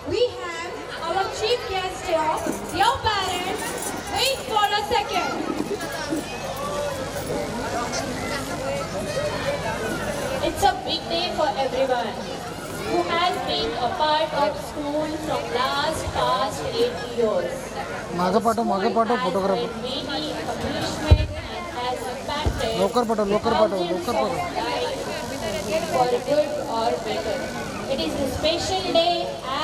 we have our chief guest here, your parents. Wait for a second. It's a big day for everyone who has been a part of school from past 8 years. मागे पाठव School has photographer made many accomplishments and has impacted लवकर पाठव thousands of lives for good or better. It is a special day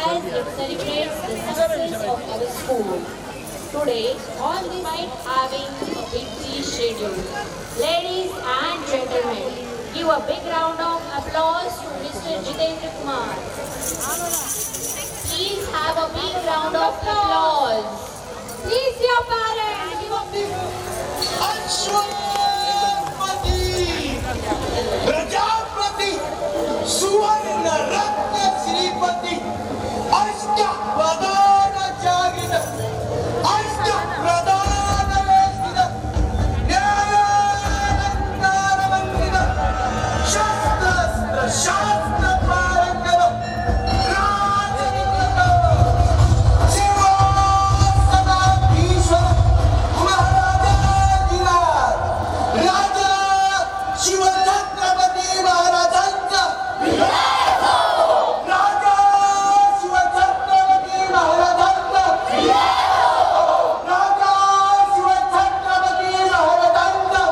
as it celebrates the success of our school. Today, on this night having a busy schedule. Ladies and gentlemen, give a big round of applause to Mr. Jitendra Kumar. Please have a big round of applause. Please, your parents, give a big Ashwapati Prajapati सुवर्ण रत्न श्रीपती अष्टप्रधान जागृत अष्टप्रधान वेष्टित न्यायालंकार मंडित शस्त्र शास्त्र पारंगत राजनीतिक सिंहासनाधीश्वर महाराजाधिराज राजा शिवछत्रपती महाराजांचा राजा शिवछत्रपती महाराजांचा राजा शिवछत्रपती महाराजांचा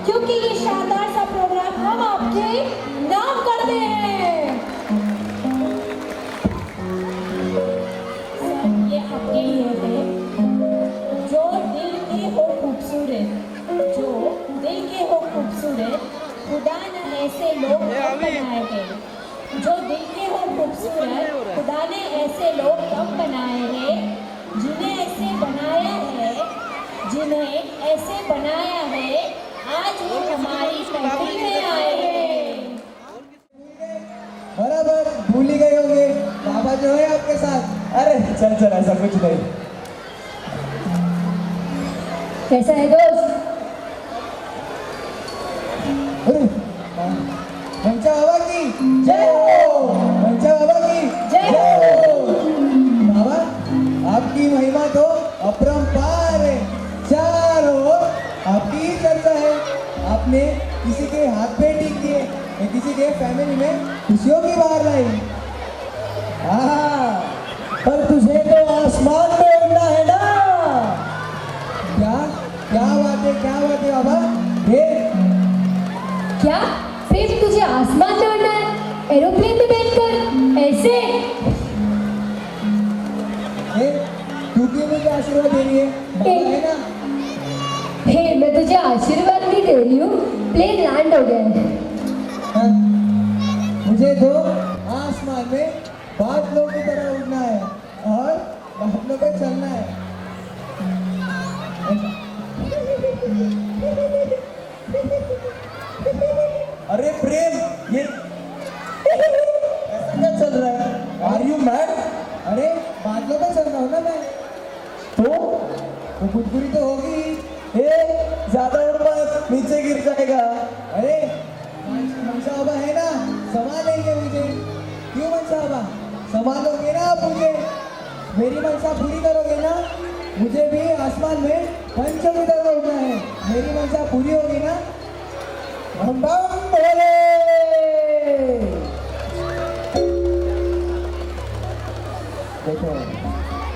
क्योंकि ये शानदार सा प्रोग्राम हम आपके नाम करते हैं। ये आपके लिए है जो दिल के हो खूबसूरत, जो दिल के हो खूबसूरत, खुदा ने ऐसे लोग कब बनाए हैं। जो दिल के हो खूबसूरत, खुदा ने ऐसे लोग कब बनाए हैं, जिन्हें ऐसे बनाया है, जिन्हें ऐसे बनाया है, आज वो हमारी धरती में आए हैं। बराबर भूल ही गए होंगे बाबा जो है आपके साथ। अरे चल चल ऐसा कुछ नहीं। कैसा है दोस्त? अरे पंचा बाबा की जय हो, पंचा बाबा की जय हो। बाबा आपकी महिमा तो अपरंपार है, चारों ओर आपकी ही चर्चा है। आपने किसी के हाथ पे टिक दिए या किसी के फैमिली में खुशियों की बाहर लाई। हाँ, पर तुझे तो आसमान में उड़ना है ना। क्या क्या बात है बाबा? ये क्या सिर्फ तुझे आसमान में उड़ना है? एरोप्लेन में बैठकर ऐसे? तू क्यों मुझे आशीर्वाद दे रही है? बाबा है ना। हे, मैं तुझे आशीर्वाद नहीं दे रही हूँ, प्लेन लैंड हो गया है। हाँ, मुझे तो आसमान में बादलों की तरह उड़ना है और बादलों पे चलना है। अरे प्रेम, ये ऐसा क्या चल रहा है? Are you mad? अरे बादलों पे चल रहा हूँ ना मैं। तो गुदगुदी तो होगी। ज्यादा उड़ मत, नीचे गिर जाएगा। अरे मनसा बाबा है ना, संभालेंगे मुझे। क्यों मनसा बाबा? संभालोगे ना आप मुझे? मेरी मनसा पूरी करोगे ना? मुझे भी आसमान में पंचों की तरह उड़ना है। मेरी मनसा पूरी होगी ना? हम बम भोले। देखो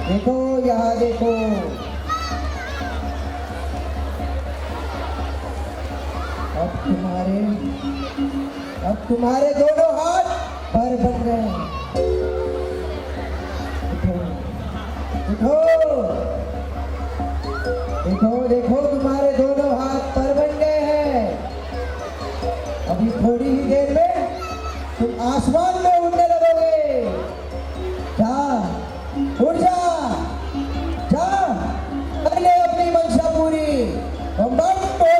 देखो, यहाँ देखो। अब तुम्हारे दोनों हाथ पर बन गए। देखो देखो देखो, तुम्हारे दोनों हाथ पर बन गए हैं। अभी थोड़ी ही देर में तुम आसमान में उड़ने लगोगे। जा, उड़ जा, जा, कर ले अपनी मंशा पूरी। बम बम बोले।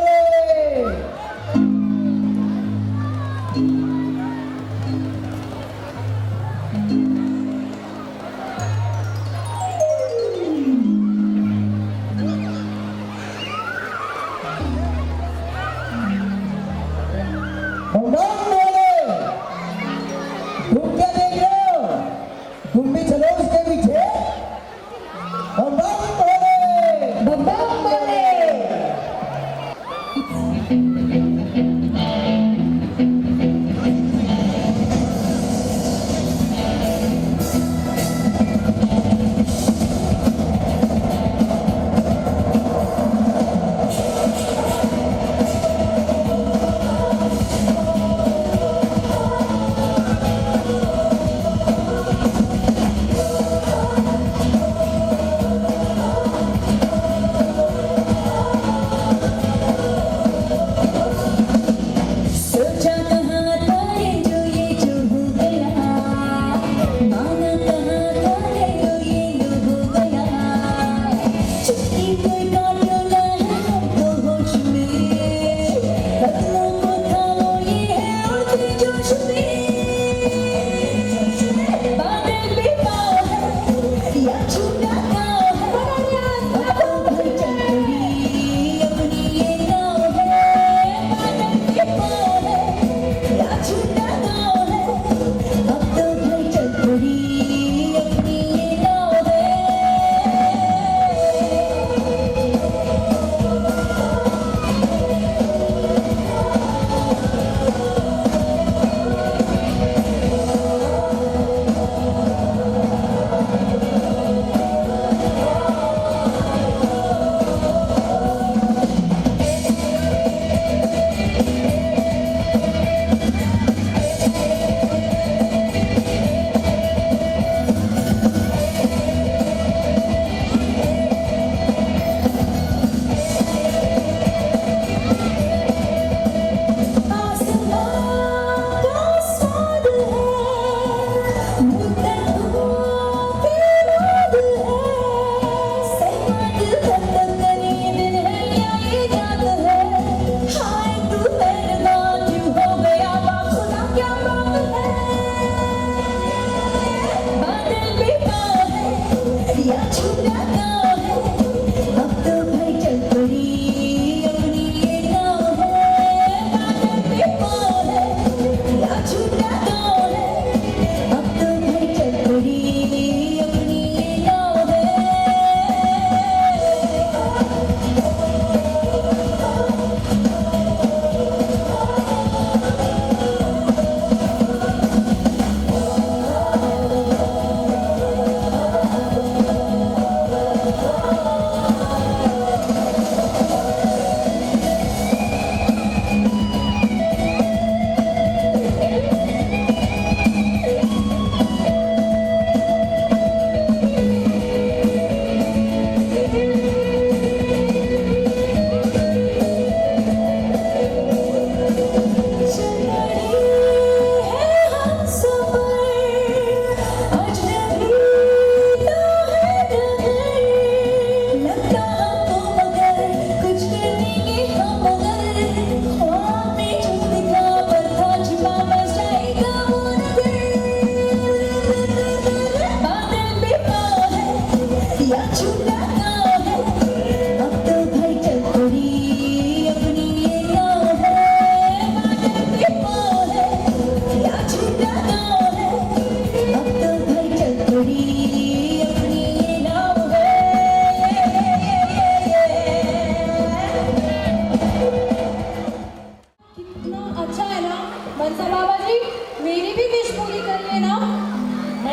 तुम क्या देख रहे हो? तुम भी चलो उसके पीछे। बम बम बोले, बम बम बोले।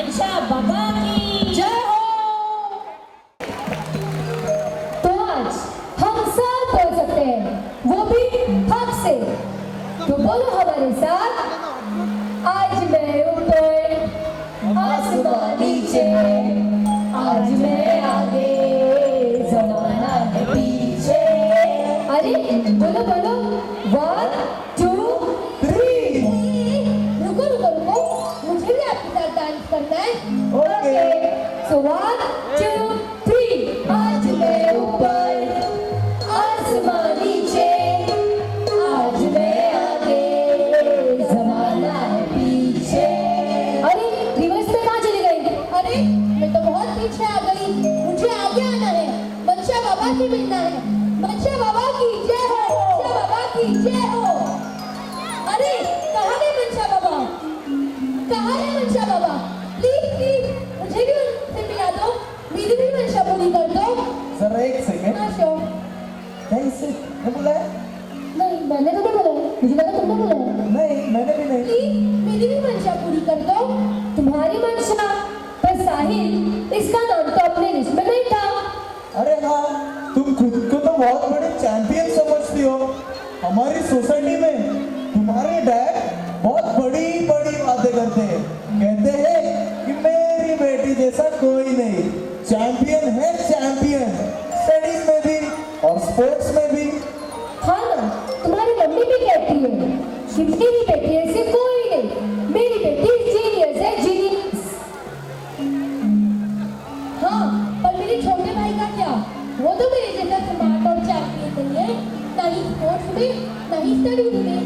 मनशा बाबा की जय हो। तो आज हम सब बोल सकते हैं, वो भी हक से। तो बोलो हमारे साथ, आज मैं ऊपर आसमां नीचे, आज मैं आगे जमाना है पीछे। अरे बोलो बोलो, 1 2 3 रुको रुको रुको, मुझे भी आपके साथ डांस करना है। ओके। सो 1 2 3, आज मैं ऊपर आसमां नीचे, आज मैं आगे जमाना है पीछे। अरे रिवर्स में कहाँ चली गई? अरे मैं तो बहुत पीछे आ गई, मुझे आगे आना है, मनशा बाबा की मिलना है। मनशा बाबा की जय हो, मनशा बाबा की जय हो। अरे कहाँ गए मनशा बाबा, कहाँ है मनशा बाबा? प्लीज प्लीज मुझे भी उनसे मिला दो, मेरी भी मनशा पूरी कर दो। जरा एक सेकंड। हाँ श्योर। कैसे मैं बोला है? नहीं मैंने तो नहीं बोला, मुझे लगा तुमने बोला है। नहीं मैंने भी नहीं। प्लीज मेरी भी मनशा पूरी कर दो। तुम्हारी मंशा, पर साहिल इसका नाम तो अपने लिस्ट में नहीं था। अरे हाँ, तुम खुद को तो बहुत बड़े चैंपियन समझती हो। हमारी सोसाइटी में तुम्हारे डैड बहुत बड़ी बड़ी बातें करते हैं। कहते हैं कि मेरी बेटी जैसा कोई नहीं, चैंपियन है चैंपियन, स्टडीज में भी और स्पोर्ट्स में भी। हाँ ना, तुम्हारी मम्मी भी कहती है कि मेरी बेटी ऐसे कोई नहीं, मेरी बेटी जीनियस है, जीनियस। हाँ पर मेरे छोटे भाई का क्या, वो तो मेरे जैसा स्मार्ट और चैंपियन नहीं है, ना ही स्पोर्ट्स में ना ही स्टडीज में।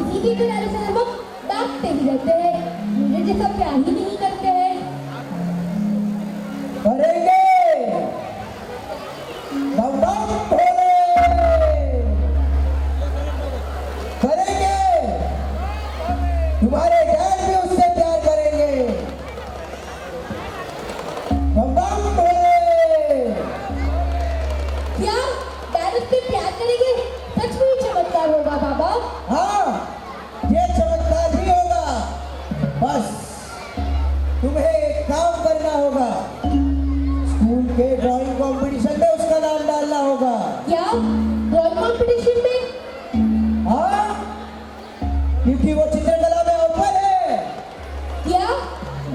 इसी के किनारे से हम लोग डांटते ही रहते हैं, मेरे जैसा प्यार ही नहीं करते हैं। करेंगे बम बम भोले, करेंगे। तुम्हारे डैड भी उससे प्यार करेंगे। बम बम भोले। क्या डैड उससे प्यार करेंगे? सच में ही चमत्कार होगा बाबा। हाँ, ये चमत्कार ही होगा। बस तुम्हें एक काम करना होगा, स्कूल के ड्राइंग कंपटीशन में उसका नाम डालना होगा। क्या ड्राइंग कंपटीशन में? हाँ, क्योंकि वो चित्रकला में अव्वल है। क्या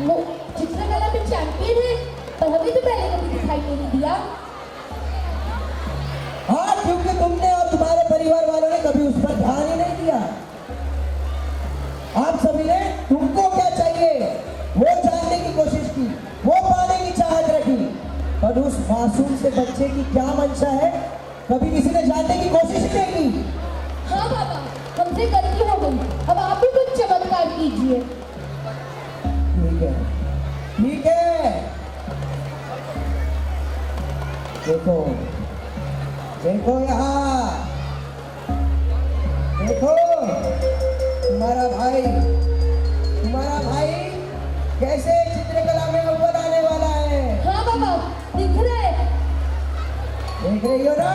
वो चित्रकला में चैंपियन है? पर हमें तो पहले कभी दिखाई नहीं दिया। हाँ, क्योंकि तुमने और तुम्हारे परिवार वालों ने कभी उस पर ध्यान ही नहीं दिया। आप सभी ने तुमको क्या चाहिए वो जानने की कोशिश की, वो पाने की चाहत रखी, पर उस मासूम से बच्चे की क्या मंशा है कभी किसी ने जानने की कोशिश ही नहीं की। हाँ बाबा, हमसे गलती हो गई, अब आप भी कुछ चमत्कार कीजिए। ठीक है, ठीक है। देखो देखो यहाँ, देखो तुम्हारा भाई कैसे चित्रकला में अव्वल आने वाला है। हाँ बाबा, दिख रहा है। देख रही हो ना,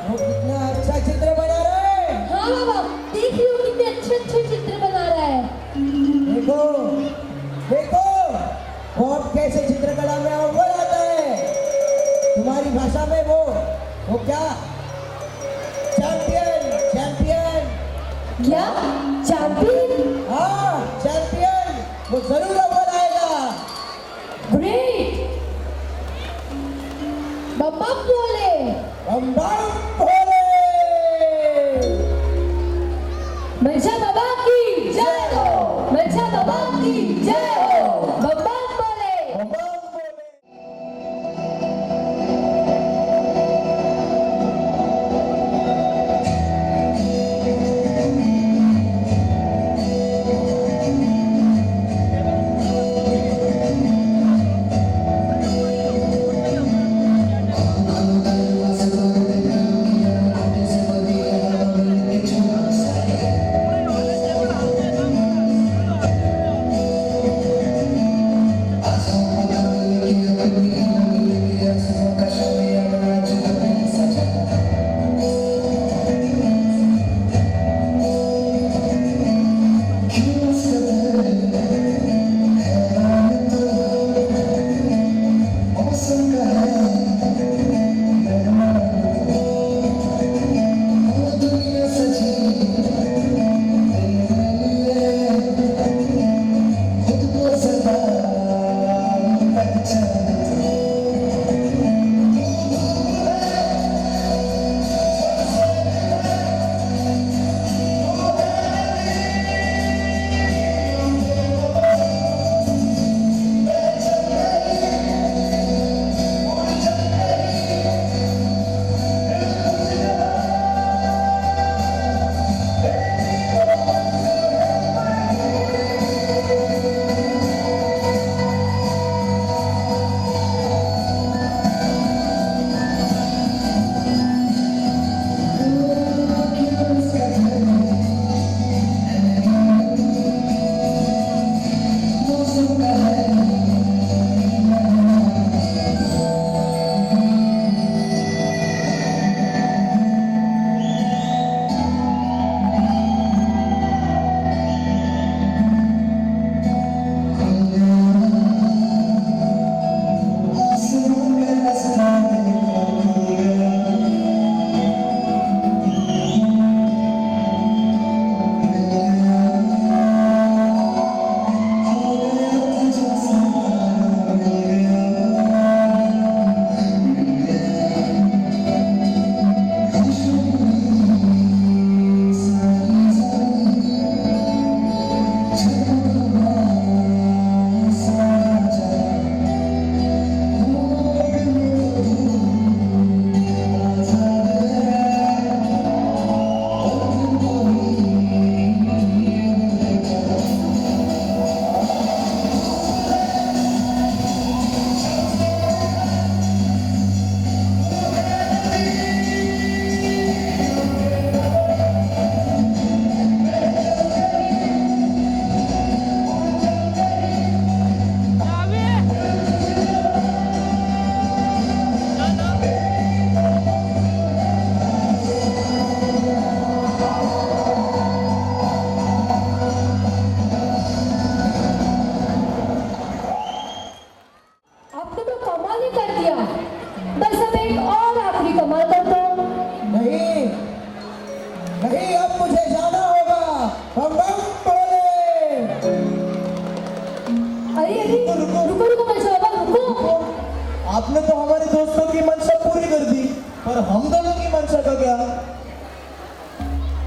वो कितना अच्छा चित्र बना रहा है। हाँ बाबा, देख रही हो कितने अच्छे अच्छे चित्र बना रहा है। देखो देखो वो अब कैसे चित्रकला में अव्वल आता है। तुम्हारी भाषा में वो क्या, चैंपियन चैंपियन। क्या चैंपियन? हाँ चैंपियन, वो जरूर अव्वल आएगा। ग्रेट। बम बम बोले। बम बम भोले। मनशा बाबा की जय हो, मनशा बाबा की जय हो। बम बम बोले। बम बम भोले।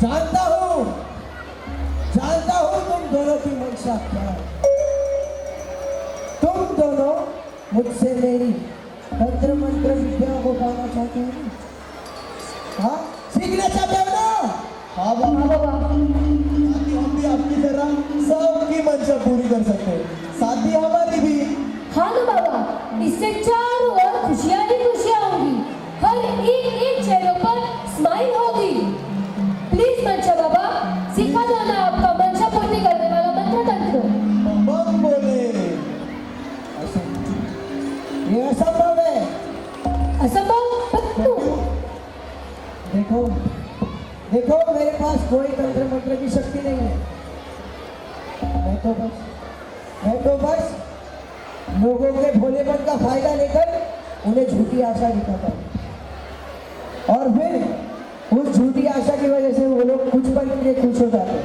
जानता हूँ तुम दोनों की मंशा क्या है। तुम दोनों मुझसे मेरी तंत्र मंत्र विद्या को पाना चाहते हो, हाँ सीखना चाहते हो ना? हाँ बाबा, ताकि हम भी आपकी तरह सबकी मंशा पूरी कर सकते हैं, साथ ही हमारी भी। हाँ ना बाबा, इससे चारों ओर खुशियाँ ही खुशियाँ होगी, हर एक चेहरों पर स्माइल होगी। प्लीज मंशा बाबा, सिखा दो ना आपका मंशा पूर्ति करने वाला मंत्र तंत्र। बम बोले, ये असंभव है। असंभव? देखो मेरे पास कोई तंत्र मंत्र की शक्ति नहीं है। मैं तो बस लोगों के भोलेपन का फायदा लेकर उन्हें झूठी आशा दिखाता हूँ, और फिर उस झूठी आशा की वजह से वो लोग कुछ पल के लिए खुश हो जाते हैं,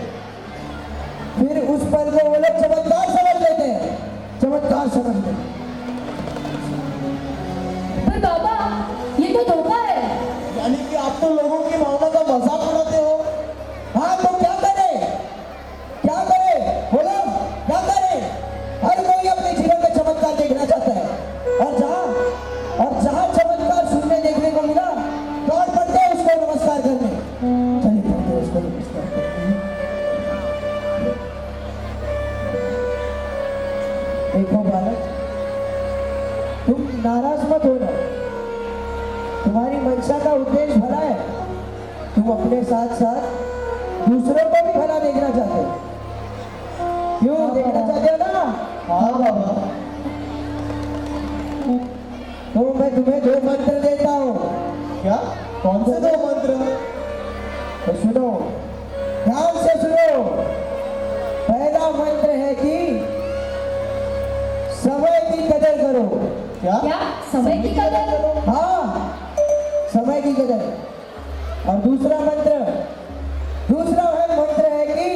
फिर उस पल को वो लोग चमत्कार समझ लेते हैं। पर बाबा, ये तो धोखा है। यानी कि आप तो लोगों की भावना का मजाक उड़ाते हो। हाँ तो क्या करे बोलो, क्या करे? हर कोई अपने जीवन में चमत्कार देखना चाहता है, और जहाँ चमत्कार सुनने देखने को मिला दौड़ पड़ते हैं उसको नमस्कार करने। चलिए पड़ते हैं उसको नमस्कार करने। देखो बालक, तुम नाराज मत होना, तुम्हारी मंशा का उद्देश्य भला है, तुम अपने साथ साथ दूसरों को भी भला देखना चाहते हो, क्यों देखना चाहते हो ना? हाँ बाबा, तो मैं तुम्हें 2 मंत्र देता हूँ। क्या? कौन से 2 मंत्र? तो सुनो, ध्यान से सुनो। पहला मंत्र है कि समय की कदर करो। क्या? समय की कदर? हाँ, समय की कदर। और दूसरा मंत्र है कि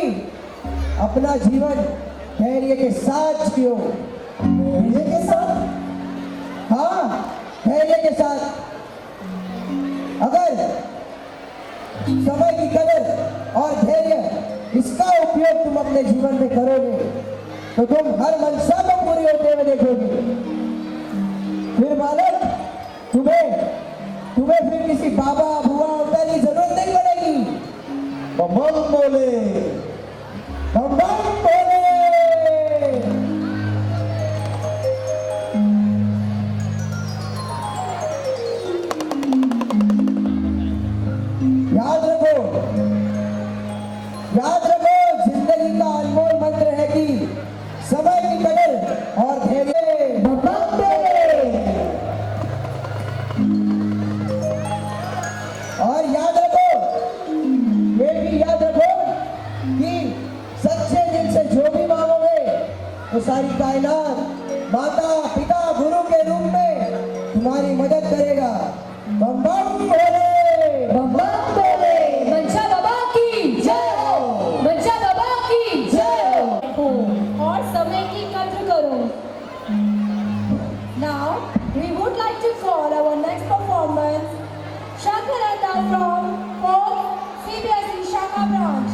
अपना जीवन धैर्य के साथ जियो। धैर्य के साथ? हाँ, धैर्य के साथ। अगर समय की कदर और धैर्य इसका उपयोग तुम अपने जीवन में करोगे तो तुम हर मंशा को पूरी होते हुए देखोगे। फिर बालक, तुम्हें फिर किसी बाबा बुआ अवतार की जरूरत नहीं पड़ेगी। बम बोले, बम बोले। याद रखो, जिंदगी का अनमोल मंत्र है कि समय की कदर और धैर्य। बम बोले। और याद रखो, ये भी याद रखो कि सच्चे दिल से जो भी मांगोगे वो सारी कायनात माता पिता गुरु के रूप में तुम्हारी मदद करेगा। बम बोले, बम बोले। मंशा बाबा की जय हो, मंशा बाबा की जय हो। और समय की कद्र करो। Now we would like to call our next performance, Shakarata from 4th CBSE Shaka branch.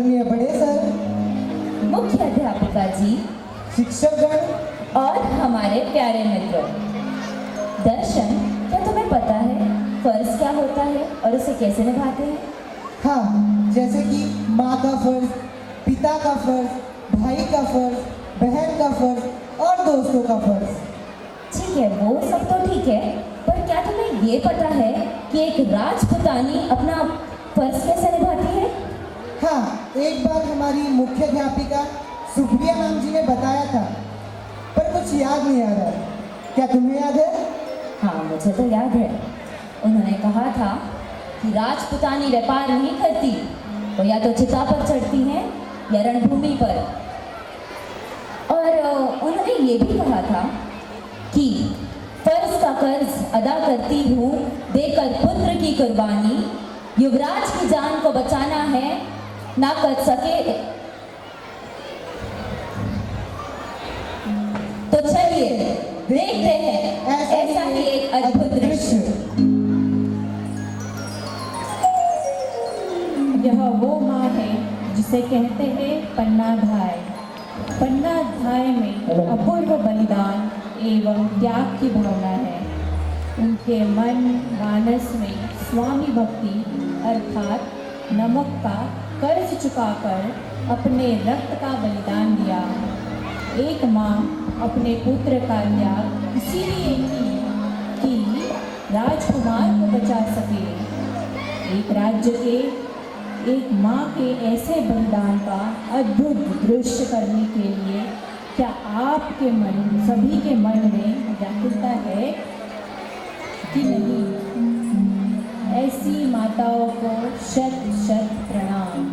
आदरणीय बड़े सर, मुख्य अध्यापिका जी शिक्षकगण और हमारे प्यारे मित्रों। दर्शन, क्या तुम्हें पता है फर्ज क्या होता है और उसे कैसे निभाते हैं? हाँ, जैसे कि माँ का फर्ज, पिता का फर्ज, भाई का फर्ज, बहन का फर्ज और दोस्तों का फर्ज। ठीक है, वो सब तो ठीक है, पर क्या तुम्हें ये पता है कि एक राजपुतानी अपना फर्ज कैसे निभाती है? हाँ, एक बार हमारी मुख्य अध्यापिका सुप्रिया मैम जी ने बताया था, पर कुछ याद नहीं आ रहा। क्या तुम्हें याद है? हाँ, मुझे तो याद है। उन्होंने कहा था कि राजपुतानी व्यापार नहीं करती, वो या तो चिता पर चढ़ती हैं या रणभूमि पर। और उन्होंने ये भी कहा था कि फर्ज का कर्ज अदा करती हूँ देकर पुत्र की कुर्बानी, युवराज की जान को बचाना है ना कर सके। तो चलिए देखते हैं ऐसा ही एक अद्भुत दृश्य। यह वो माँ है जिसे कहते हैं पन्नाधाय। पन्नाधाय में अपूर्व बलिदान एवं त्याग की भावना है। उनके मन मानस में स्वामी भक्ति अर्थात नमक का कर्ज चुकाकर अपने रक्त का बलिदान दिया। एक माँ अपने पुत्र का त्याग इसीलिए की कि राजकुमार को बचा सके। एक राज्य के एक माँ के ऐसे बलिदान का अद्भुत दृश्य करने के लिए क्या आपके मन, सभी के मन में व्याकुलता है कि नहीं? ऐसी माताओं को शत शत प्रणाम।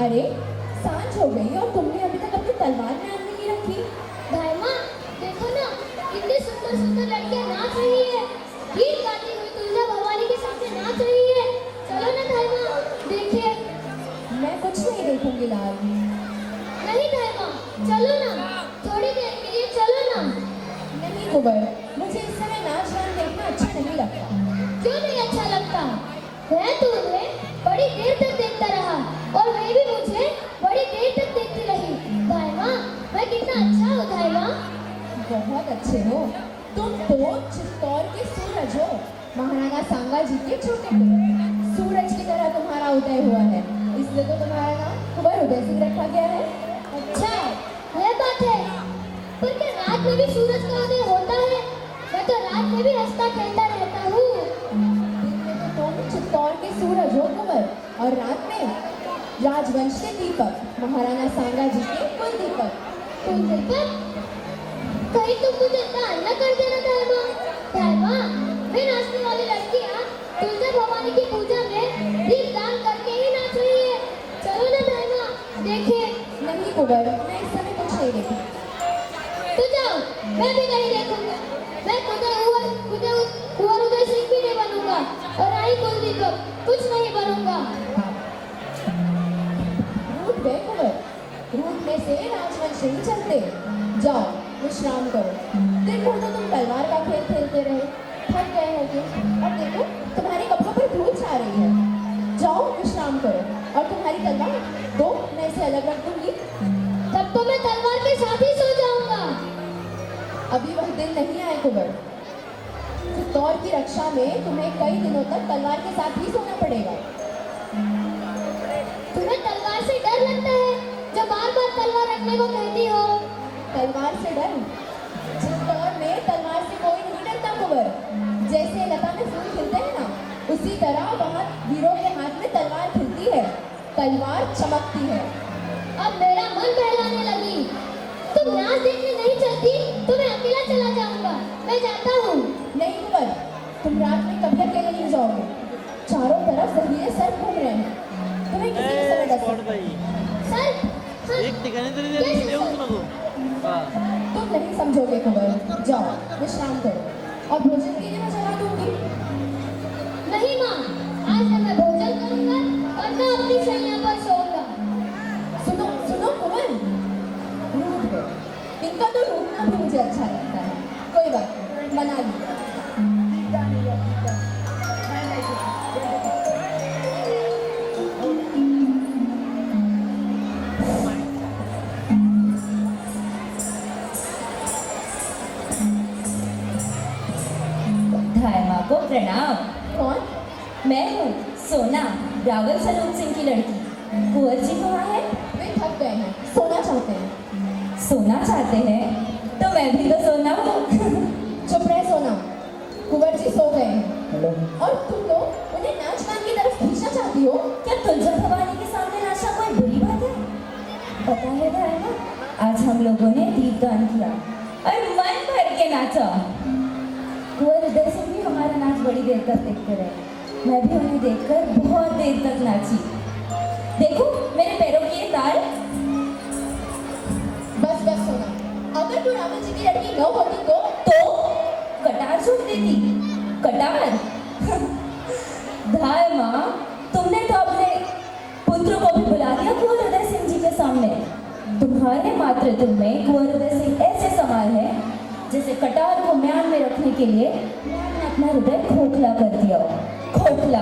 अरे सांझ हो गई और तुमने अभी तक अपनी तलवार में आग नहीं रखी। भाई माँ देखो ना, इतनी सुंदर सुंदर लड़कियाँ नाच रही है, गीत गाती हुई तुलजा भवानी के सामने नाच रही है। चलो ना भाई माँ, देखिए। मैं कुछ नहीं देखूंगी लाल। नहीं भाई माँ, चलो ना, थोड़ी देर के लिए चलो ना। नहीं कुंवर, मुझे इस समय नाच गान देखना अच्छा नहीं लगता। क्यों नहीं अच्छा लगता। मैं तो उन्हें बड़ी देर तक देखता रहा और वे भी मुझे बड़ी देर तक देखती रही। भाई माँ, मैं कितना अच्छा हूँ भाई माँ। बहुत अच्छे हो तुम तो। चित्तौड़ के सूरज हो, महाराणा सांगा जी के छोटे पुत्र। सूरज की तरह तुम्हारा उदय हुआ है, इसलिए तो तुम्हारा नाम कुंवर उदय सिंह रखा गया है। अच्छा, यह बात है। पर क्या रात में भी सूरज का उदय होता है? मैं तो रात में भी हंसता खेलता रहता हूँ। दिन में तो तुम चित्तौड़ के सूरज हो कुंवर, और रात में राजवंश के दीपक, महाराणा सांगा जी के कुल दीपक। तुम दीपक, कहीं तुम मुझे दान न कर देना धर्मा। धर्मा, वे नाचने वाली लड़कियाँ तुलसी भवानी की पूजा में दीप दान करके ही नाच रही है। चलो ना धर्मा, देखे। नहीं कुंवर, मैं इस समय कुछ नहीं देखी। तो जाओ, मैं भी नहीं देखूंगा। मैं कुंवर उदय सिंह भी नहीं बनूंगा, और आई कुल दीपक कुछ नहीं बनूंगा। रूठ गए कुंवर, रूठने से राजवंश नहीं चलते। जाओ विश्राम करो। दिन भर तो तुम तलवार का खेल खेलते रहे, थक गए होगे, और देखो तुम्हारे कपड़ों पर धूल छा रही है। जाओ विश्राम करो, और तुम्हारी तलवार दो, मैं इसे अलग रख दूंगी। तब तो मैं तलवार के साथ ही सो जाऊंगा। अभी वह दिन नहीं आए कुंवर। चित्तौड़ की रक्षा में तुम्हें कई दिनों तक तलवार के साथ ही सोना पड़ेगा। तुम्हें तलवार से डर लगता है, जो बार बार तलवार रखने को कहती हो। तलवार से डर? चित्तौड़ में तलवार से कोई नहीं डरता कुंवर। जैसे लता में फूल खिलते हैं ना, उसी तरह वहाँ वीरों के हाथ में तलवार खिलती है, तलवार चमकती है। अब मेरा मन बहलाने लगी। तुम नाच देखने नहीं चलती तो मैं अकेला चला जाऊंगा। मैं जाता हूँ। नहीं कुंवर, तुम रात में कभी अकेले नहीं जाओगे। चारों तरफ जहरीले सर्प घूम रहे हैं, तुम्हें किसी भी समय डर सकता है। सर, हाँ, एक ठिकाणी तरी कैसे तरी येऊच सर? नको हां तुम नहीं समझोगे कुंवर। जाओ विश्राम करो, और भोजन के लिए मैं जगा दूंगी। नहीं माँ, आज मैं भोजन करूंगा और मैं अपनी शैया पर सोऊंगा। सुनो सुनो कुंवर, रूठ गए। इनका तो रूठना भी मुझे अच्छा लगता है। कोई बात नहीं, मना लिया। धाय माँ को प्रणाम। कौन? मैं हूँ सोना, रावल सलून सिंह की लड़की। कुंवर जी कहाँ है? वे थक गए हैं, सोना चाहते हैं। सोना चाहते हैं तो मैं भी तो सोना हूँ। चुप रहे सोना, कुंवर जी सो गए हैं। हेलो। और तुम लोग उन्हें नाच गान की तरफ खींचना चाहती हो। क्या तुलसी भवानी के सामने नाचना कोई बुरी बात है? पता है धाय माँ, आज हम लोगों ने दीपदान किया और मन भर के नाचा। कुंवर उदय सिंह भी हमारा नाच बड़ी देर तक देखते रहे। मैं भी उन्हें देखकर बहुत देर तक नाची। देखो मेरे पैरों की ये ताल। बस बस सोना, अगर तू रावल जी की लड़की न होती तो कटार छोड़ देती। कटार? धाय माँ, तुमने तो अपने पुत्र को भी बुला दिया कुंवर उदय सिंह जी के सामने। तुम्हारे मातृत्व में कुंवर उदय सिंह ऐसे सवाल है जैसे कटार को म्यान में रखने के लिए म्यान ने अपना हृदय खोखला कर दिया हो। खोखला।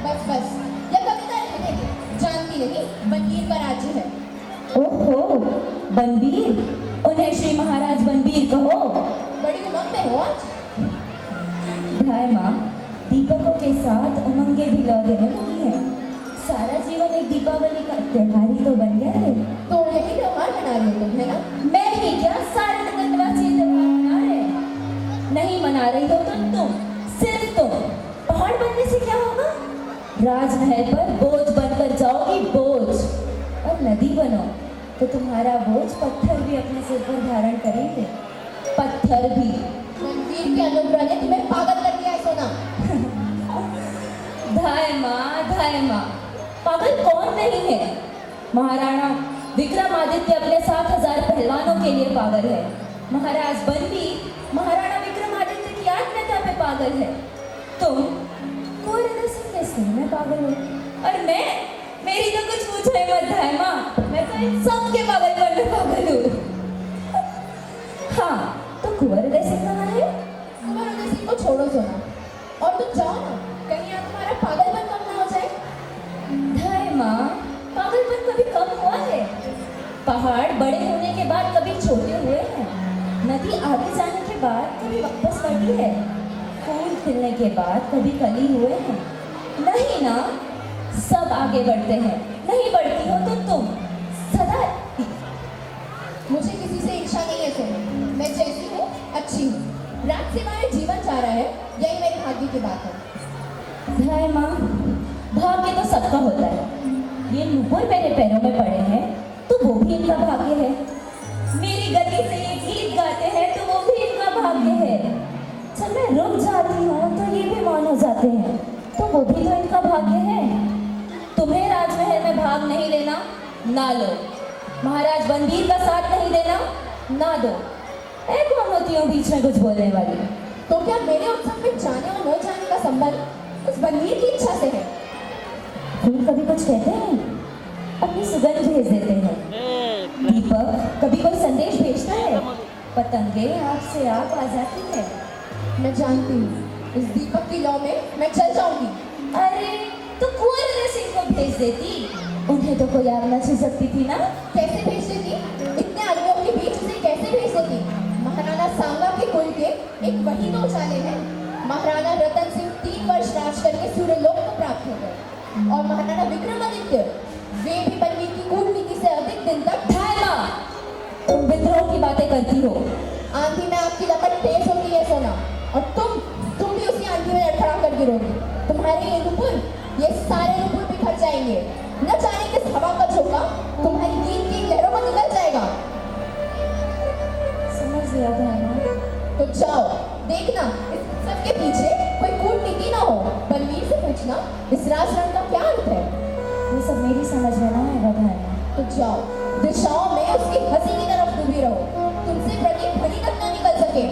बस बस, यह कविता रहने दे। जानती नहीं, बनवीर का राज्य है। ओहो, बनबीर? उन्हें श्री महाराज बनबीर कहो। बड़ी उमंग में हो आज। धाय माँ, दीपकों के साथ उमंगे भी लौ देने लगी है। सारा जीवन एक दीपावली का त्योहार ही तो बन गया है। तो यही त्योहार मना रही हो तुम, है ना? मैं ही क्या, सारे नगर निवासी ये त्योहार मना रहे हैं। नहीं मना रही हो तो तुम, सिर्फ तुम। पहाड़ बनने से क्या होगा? राजमहल पर बोझ बनकर जाओगी, बोझ। और नदी बनो तो तुम्हारा बोझ पत्थर भी अपने सिर पर धारण करेंगे। पत्थर भी। बनवीर के अनुग्रह ने तुम्हें पागल कर दिया है सोना। धाय माँ, पागल कौन नहीं है? महाराणा विक्रमादित्य अपने 7,000 पहलवानों के लिए पागल है। महाराज बनबीर महाराणा विक्रमादित्य की आत्मीयता पे पागल है। तुम कुंवर उदय सिंह के सिंह में पागल हो, और मैं, मेरी तो कुछ पूछो ही मत धाय माँ। मैं तो इन सबके पागलपन में पागल हूँ। हाँ, तो कुंवर उदय सिंह कहाँ है? कुंवर उदय सिंह को छोड़ो सोना। और तुम जाओ ना, कहीं यहाँ तुम्हारा पागलपन कम ना हो जाए। हाय माँ, पागलपन कभी कम हुआ है? पहाड़ बड़े होने के बाद कभी छोटे हुए हैं, नदी आगे जाने के बाद कभी वापस बढ़ी है, फूल खिलने के बाद कभी कली हुए हैं। नहीं ना, सब आगे बढ़ते हैं। नहीं बढ़ती हो तो तुम सदा। मुझे किसी से इच्छा नहीं है सुन, मैं जैसी हूँ अच्छी हूँ। रात से हमारे जीवन जा रहा है, यही मेरे भाग्य की बात है। हाय माँ, भाग्य तो सबका होता है। ये नुपुर मेरे पैरों में पड़े हैं तो वो भी इनका भाग्य है। मेरी गति से ये गीत गाते हैं तो वो भी इनका भाग्य है। जब मैं रुक जाती हूँ तो ये भी मौन हो जाते हैं तो वो भी तो इनका भाग्य है। तुम्हें राजमहल में भाग नहीं लेना, ना लो। महाराज बनवीर का साथ नहीं देना, ना दो। मैं कौन होती हूँ बीच में कुछ बोलने वाली? तो क्या मेरे उत्सव में जाने और न जाने का संबंध उस बनवीर की इच्छा से है? फूल कभी कुछ कहते हैं, अपनी सुगंध भेज देते हैं। दीपक कभी कोई संदेश भेजता है, पतंगे आग से आग आ जाती है। मैं जानती हूँ, इस दीपक की लौ में मैं चल जाऊंगी। अरे तो कुंवर सिंह को भेज देती, उन्हें तो कोई आग न छू सकती थी ना। कैसे भेज देती? इतने आदमियों के बीच उसे कैसे भेज देती? महाराणा सांगा के कुल के एक वही तो उजाले हैं। महाराणा रतन सिंह 3 वर्ष राज करके सूर्यलोक को प्राप्त हो गए और महाराणा विक्रमादित्य वे भी बनवीर की कूटनीति से अधिक दिन तक। थायमा, तुम विद्रोह की बातें करती हो। आंधी में आपकी लपट तेज होती है सोना, और तुम भी उसी आंधी में लड़खड़ा कर गिरोगी। तुम्हारे ये नुपुर, ये सारे नुपुर बिखर जाएंगे। न जाने किस हवा का झोंका तुम्हारी गीत की लहरों में निकल जाएगा। समझ गया थायमा। तो जाओ, देखना इस सबके पीछे कोई कूटनीति ना हो। बनवीर से पूछना इस राजरण का क्या अर्थ है। ये सब मेरी समझ में ना आएगा थायमा। तो जाओ, दिशाओं में उसकी हंसी की तरफ डूबी रहो, तुमसे प्रदीप भली तक ना निकल सके।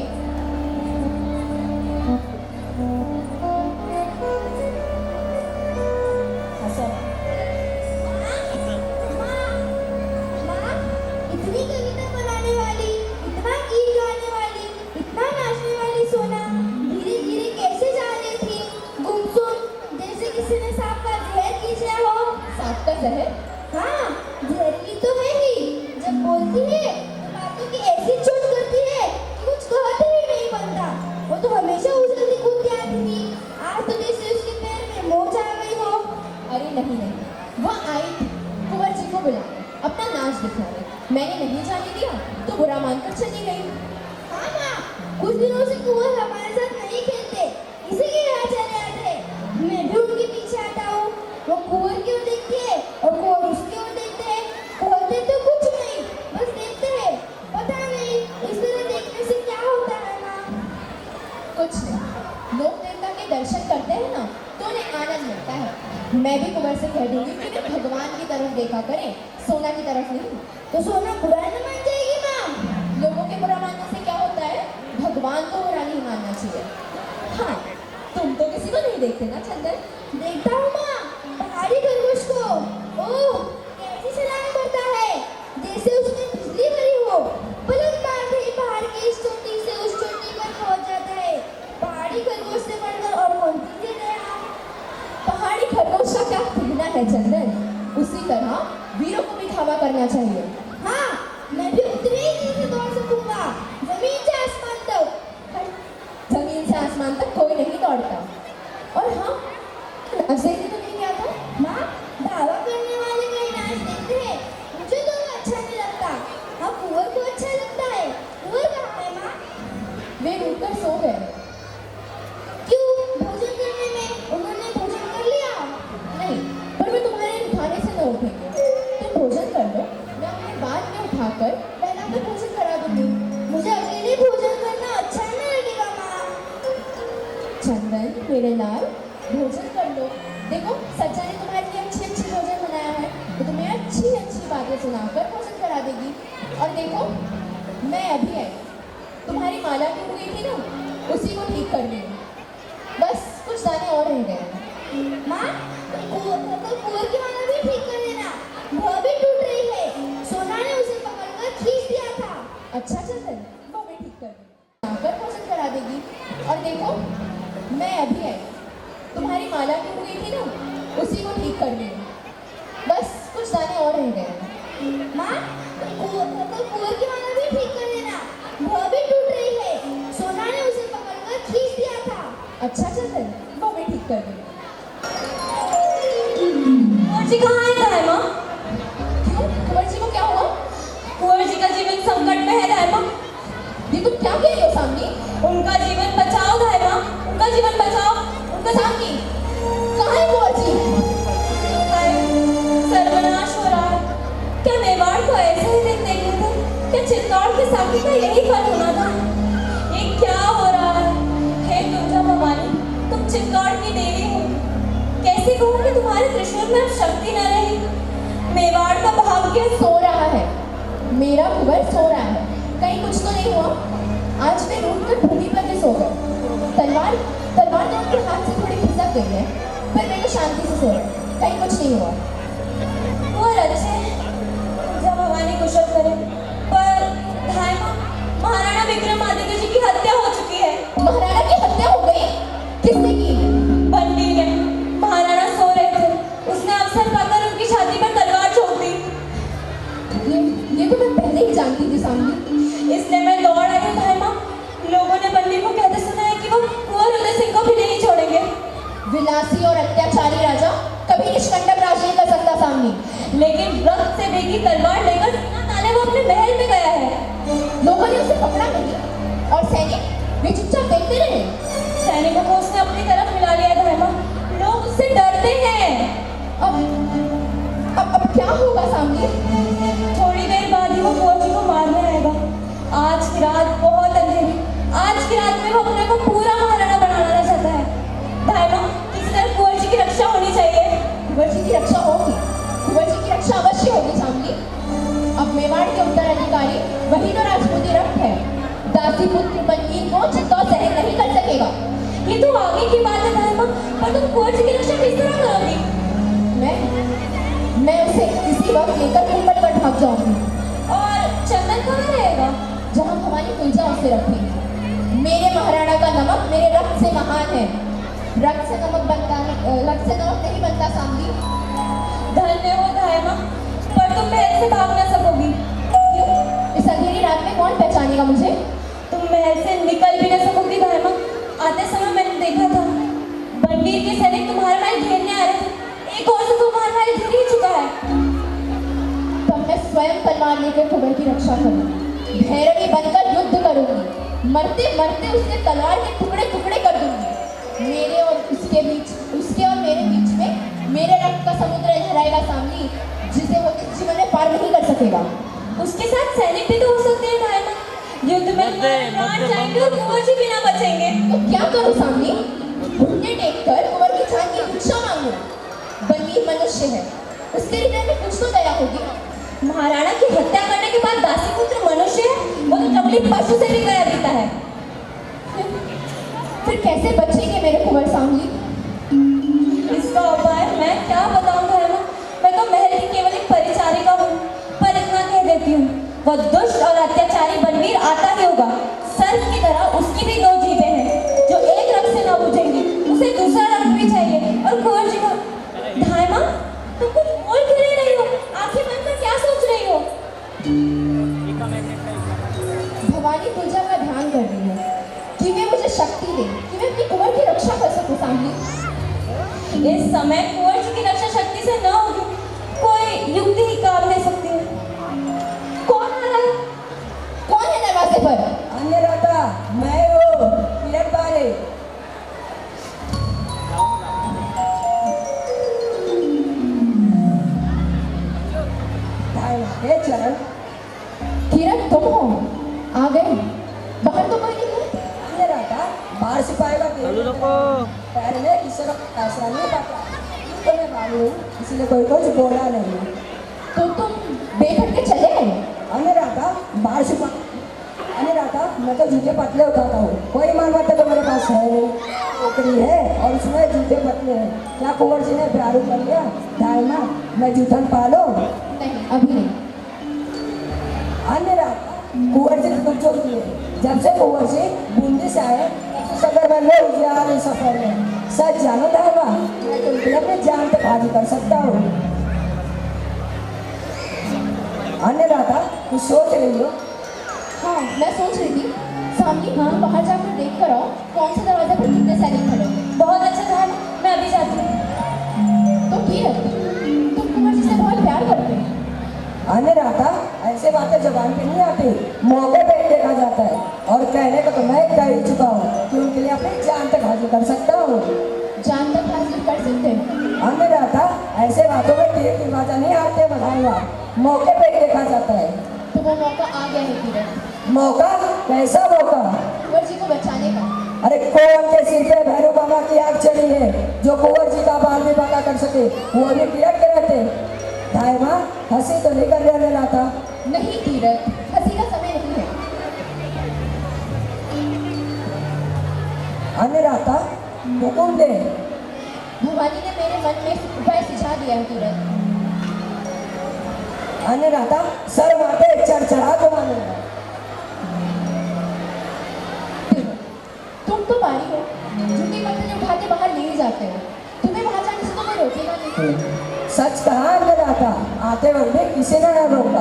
इतनी कविता बनाने वाली, इतना गीत गाने वाली, इतना नाचने वाली सोना धीरे धीरे कैसे जा रही थी, गुमसुम, जैसे किसी ने सांप का जहर खींचा हो। सांप का जहर? हाँ, जहरीली तो है ही। जब बोलती है तो बातों की ऐसी चोट करती है कि कुछ कहते ही नहीं बनता। वो तो हमेशा उछलती कूदती आती थी, आज तो जैसे उसके पैर में मोच आ गई हो। अरे नहीं, वह आई थी कुंवर जी को बुलाने, अपना नाच दिखाने। मैंने नहीं जाने दिया तो बुरा मानकर चली गई। हाँ माँ, कुछ दिनों से कुंवर हमारे साथ नहीं खेलते, इसीलिए यहाँ चले आते। मैं भी उनके पीछे आता हूँ। वो कुंवर की ओर देखती है और कुंवर उसकी ओर देखते हैं। कहते तो कुछ नहीं, बस देखते हैं। पता नहीं इस तरह देखने से क्या होता है माँ। कुछ नहीं, लोक देवता के दर्शन करते हैं ना तो उन्हें आनंद मिलता है। मैं भी कुंवर से कह दूंगी कि वे भगवान की तरफ देखा करें, सोना की तरफ नहीं। तो सोना बुरा न मान जाएगी माँ। लोगों के बुरा मानने से क्या होता है, भगवान को बुरा नहीं मानना चाहिए। हाँ, तुम तो किसी को नहीं देखते ना चंदन? देखता हूँ माँ, पहाड़ी खरगोश को। ओह, कैसी सलाह करता है, जैसे उसने बिजली भरी हो। पलक मारते ही पहाड़ की इस चोटी से उस चोटी पर पहुंच जाता है। पहाड़ी खरगोश से बढ़कर और कौन सी चीज है यहाँ? पहाड़ी खरगोश का क्या कहना है चंदन? उसी तरह वीरों को भी धावा करना चाहिए। हाँ, मैं भी उतनी ही तेजी से दौड़ सकूंगा, जमीन से आसमान तक। जमीन से आसमान तक कोई नहीं दौड़ता। और हाँ, नाच देखने तो नहीं गया था? माँ, दावा करने वाले कहीं नाच देखते हैं, मुझे तो वो अच्छा नहीं लगता। हाँ, कुंवर को अच्छा लगता है। कुंवर कहाँ है माँ? वे उठकर सो गए। क्यों, भोजन करने में उन्होंने भोजन कर लिया? नहीं, पर वे तुम्हारे उठाने से न उठेंगे। तुम भोजन कर लो, मैं उन्हें बाद में उठाकर पहलाकर भोजन करा दूंगी। मुझे अकेले भोजन करना अच्छा नहीं लगेगा माँ। चंदन मेरे लाल, भोजन कर लो। देखो, सच्चा ने तुम्हारे लिए अच्छी अच्छी भोजन बनाया है, तो तुम्हें अच्छी अच्छी बातें सुनाकर भोजन करा देगी। और देखो, मैं अभी आई, तुम्हारी माला टूट गई थी ना, उसी को ठीक कर देंगे। बस कुछ दाने और रह गए हैं। माँ, कुंवर की माला भी ठीक कर देना, वह भी टूट रही है। सोना ने उसे पकड़कर खींच दिया था। अच्छा चंदन, वो भी ठीक कर देंगे, आकर भोजन करा देगी। और देखो, मैं अभी आई, माला टूट गई थी ना, उसी को ठीक कर दी। बस कुछ दाने और रह गए। माँ, कुंवर की माला भी ठीक कर देना, वह भी टूट रही है। सोना ने उसे पकड़कर खींच दिया था। अच्छा चंदन, वो मैं ठीक कर दूंगी। कुंवर जी कहाँ है दाहिमा? क्यों, कुंवर जी को क्या हुआ? कुंवर जी का जीवन संकट में है दाहिमा। ये तुम क्या कह रही हो सामने? उनका जीवन बचाओ दाहिमा, उनका जीवन बचाओ, उनका सामने कहाँ है कुंवर जी? हाय, सर्वनाश हो रहा है। क्या मेवाड़ को ऐसे ही दिन देखने थे? क्या चित्तौड़ के साथी का यही फल होना था? ये क्या हो रहा है? हे तुलजा भवानी, तुम चित्तौड़ की देवी हो, कैसे कहूँ कि तुम्हारे त्रिशूल में अब शक्ति न रही? मेवाड़ का भाग्य सो रहा है, मेरा कुंवर सो रहा है। कहीं कुछ तो नहीं हुआ? आज वे रूठ कर भूमि पर भी सो गए। तलवार तलवार तो उनके हाथ से थोड़ी खिसक गई है, पर वे तो शांति से सो रहे। कहीं कुछ नहीं हुआ। कुंवर अच्छे तुलजा भवानी कुशल करे, पर धायमा, महाराणा विक्रमादित्य जी की हत्या हो चुकी है। महाराणा की हत्या हो गई? किसने की? बंदी ने। महाराणा सो रहे थे, उसने अवसर पाकर उनकी छाती पर तलवार ठोक दी। ये तो मैं पहले ही जानती थी सामने। इसलिए मैं दौड़ आई हूँ धायमा। लोगों ने बंदी को कहते सुना है कि वो कुंवर उदय सिंह को भी नहीं छोड़ेंगे। विलासी और अत्याचारी राजा कभी निष्कंटक राज नहीं कर सकता सामने। लेकिन रक्त से बेगी तलवार लेकर सीना ताने वो अपने महल में गया है। लोगों ने उसे पकड़ा नहीं और सैनिक वे चुपचाप देखते रहे। सैनिकों को उसने अपनी तरफ मिला लिया धायमा। लोग उससे डरते हैं। अब क्या होगा सामने? थोड़ी देर बाद ही वो कुंवर जी को मारने आएगा। आज की रात बहुत अंधेरी, आज की रात में वो अपने को पूरा महाराणा बनाना चाहता है। धायमा, किसी तरह कुंवर जी की रक्षा होनी चाहिए। कुंवर जी की रक्षा होगी, कुंवर जी की रक्षा अवश्य होगी सामने। अब मेवाड़ के उत्तराधिकारी वही तो राजपूती रक्त है। दासी पुत्र बलवीर को चित्तौड़ सहन नहीं कर सकेगा। ये तो आगे की बात है धायमा, पर तुम कुंवर जी की रक्षा किस तरह करोगी? मैं उसे इसी वक्त लेकर मुंबई पर भाग जाऊंगी। और चंदन कहाँ रहेगा? जहाँ भवानी तुलजा उसे रखेगी। मेरे महाराणा का नमक मेरे रक्त से महान है। रक्त से नमक नहीं बनता सामने। धन्य हो धायमा, पर तुम महल से भाग न सकोगी। क्यों? इस अंधेरी रात में कौन पहचानेगा मुझे? तुम महल से निकल भी न सकोगी धायमा। आते समय मैंने देखा था बनवीर के सैनिक तुम्हारे महल घेरने आ रहे थे। एक और से तुम्हारा महल घेर ही चुका है। तब मैं स्वयं तलवार लेकर कुंवर की रक्षा करूंगी। भैरवी बनकर युद्ध करूंगी। मरते मरते उसके तलवार के टुकड़े टुकड़े कर दूंगी। मेरे और उसके मेरे बीच में मेरे रक्त का समुद्र लहराएगा सामने, जिसे वो इस जीवन में पार नहीं कर सकेगा। उसके साथ सैनिक भी तो हो सकते हैं धायमा। युद्ध में तुम्हारे प्राण जाएंगे और कुंवर जी भी ना बचेंगे। तो क्या करूं सामने? घुटने टेककर कुंवर की जान की भिक्षा मांगू। बलवीर मनुष्य है, उसके हृदय में कुछ तो दया होगी। महाराणा की हत्या करने के बाद दासी पुत्र मनुष्य है, वो तो जंगली पशु से भी गया बीता है। फिर कैसे बचेंगे मेरे कुंवर सामने? इसका उपाय मैं क्या बताऊं धायमा। मैं तो महल की केवल एक परिचारिका हूँ, पर इतना कह देती हूँ, वह दुष्ट और अत्याचारी बनवीर आता ही होगा। सर्प की तरह उसकी भी दो जीभें हैं, जो एक रक्त से न बुझेंगी। उसे दूसरा रक्त भी चाहिए। और कुंवर जी को धायमा, तुम कुछ बोल क्यों नहीं रही हो? आंखें बंद कर क्या सोच रही हो? भवानी तुलजा का ध्यान कर रही है कि वे मुझे शक्ति दे, कि मैं अपनी कुंवर की रक्षा कर सकूं सामने। इस समय कुंवर जी की रक्षा शक्ति से न होगी, कोई युक्ति ही काम ले सकती है। कौन आ रहा है? कौन है दरवाजे पर? अन्य राता मैं हूँ किरण बारे। चरण किरण तुम हो? आ गए? बाहर तो कोई नहीं है। अन्य राता बाहर सिपाही का पैर में किसी का ऐसा नहीं पता, तो मैं मालूम इसलिए कोई कुछ बोला नहीं। तो तुम बेखट के चले गए? अन्य राता बाहर सिपाही। अन्य राता मैं तो जूते पतले उठाता हूँ, कोई मालूम तो मेरे पास है नहीं। टोकरी है और उसमें जूते पतले हैं। क्या कुंवर जी ने प्यारू कर लिया? धायमा, मैं जूठन पालो? नहीं, अभी नहीं। अन्य रात कुंवर जी दुख जो किए, जब से कुंवर जी बूंदी से आए, सगर में ले उजियार सफर में सच जानो धावा, मैं तो उनके लिए अपनी जान तक हाजिर कर सकता हूँ। अन्य राधा, कुछ सोच रही हो? हाँ, मैं सोच रही थी सामने तुम बाहर जाकर देख कर आओ कौन से दरवाजे पर कितने सैनिक खड़े हैं। बहुत अच्छा था, मैं अभी जाती हूँ। तो ठीक है, तुम कुंवर जी से बहुत प्यार करते हो। अन्य राधा, ऐसे बातें जुबान पे नहीं आती, मौके पे ही देखा जाता है। और कहने को तो मैं कह ही चुका हूँ कि उनके लिए अपनी जान तक हाजिर कर सकता हूँ। जान तक हासिल कर सकते हो। अन्य राधा, ऐसे बातों में तीर की बाजा नहीं आते बढ़ाएगा, मौके पे ही देखा जाता है। तो वो मौका आ गया है किरण, मौका? कैसा मौका? कुंवर जी को बचाने का। अरे कौन के सिर पे भैरव बाबा की आग चढ़ी है जो कुंवर जी का बाल भी पता कर सके, वो भी किरण के रहते। दाई माँ, हंसी तो नहीं कर रहे लाता। नहीं किरण, हंसी का समय नहीं है। अन्य राधा, हुकुम दे। भवानी ने मेरे मन में उपाय सुझा दिया है किरण। अन्य राधा, सर माथे चढ़चढ़ा को मानेगा। तुम तो बारी हो, झूठी पत्थर उठा के बाहर ले ही जाते हो। तुम्हें वहां जाने से तो मैं रोकेगा नहीं। सच कहा अन्य राधा, आते वक्त भी किसी ने न रोका।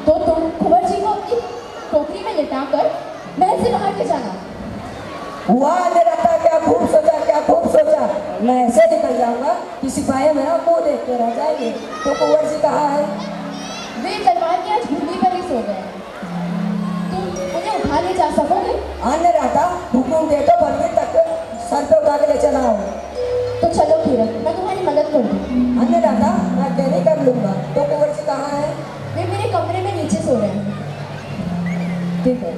तो तुम कुंवर जी को अपनी टोकरी में लिटाकर महल से बाहर के जाना। हुआ अन्य राधा, क्या खूब सोचा, क्या खूब सोचा। मैं ऐसे निकल जाऊंगा कि सिपाही मेरा मुंह देख के रह जाएंगे। तो कुंवर जी कहाँ है? वे तलवार के आज भूमि पर ही सो गए। तुम उन्हें उठा ले जा सकोगे? अन्य राधा, हुकुम दे तो बलवीर तक सर पे उठा के ले चला हूँ। तो चलो किरण, मैं तुम्हारी मदद कर दूँ। अन्य राधा, मैं अकेले कर लूंगा। तो कुंवर जी कहाँ है? वे मेरे कमरे में नीचे सो रहे हैं। ठीक है।